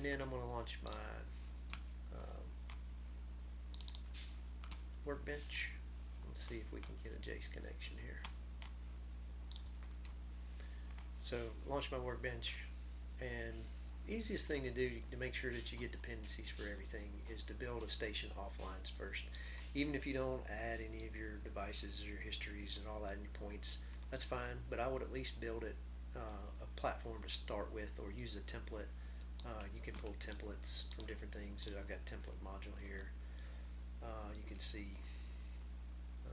then I'm going to launch my workbench. Let's see if we can get a JASIC connection here. So launch my workbench, and easiest thing to do to make sure that you get dependencies for everything is to build a station offline first. Even if you don't add any of your devices or your histories and all that in your points, that's fine, but I would at least build it a platform to start with, or use a template. You can pull templates from different things. So I've got template module here. You can see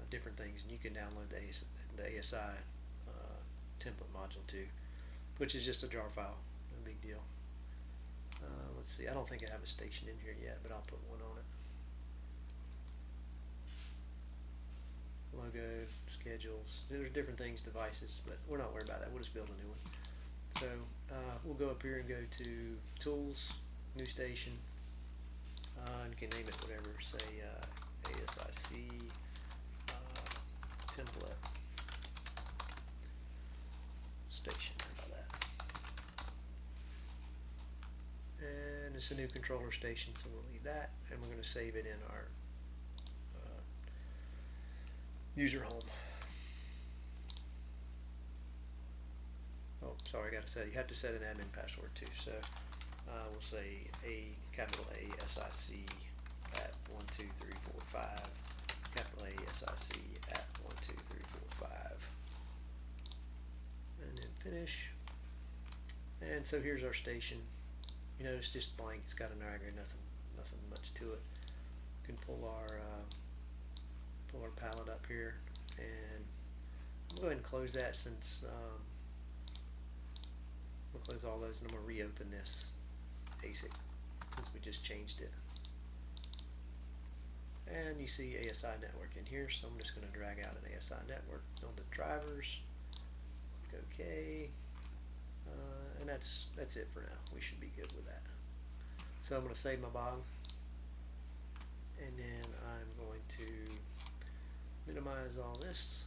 different things, and you can download the ASI template module too, which is just a jar file, no big deal. Let's see, I don't think I have a station in here yet, but I'll put one on it. Logo, schedules, there's different things, devices, but we're not worried about that. We'll just build a new one. So we'll go up here and go to Tools, New Station, and you can name it whatever, say ASIC template station. How about that? And it's a new controller station, so we'll leave that, and we're going to save it in our user home. Oh, sorry, I got to set. You have to set an admin password too. So we'll say capital ASIC at 12345, capital ASIC at 12345, and then finish. And so here's our station. You notice just blank. It's got an diagram, nothing much to it. You can pull our palette up here, and I'm going to go ahead and close that, since we'll close all those, and I'm going to reopen this ASIC since we just changed it. And you see ASI network in here, so I'm just going to drag out an ASI network on the drivers. Click OK, and that's it for now. We should be good with that. So I'm going to save my bog, and then I'm going to minimize all this,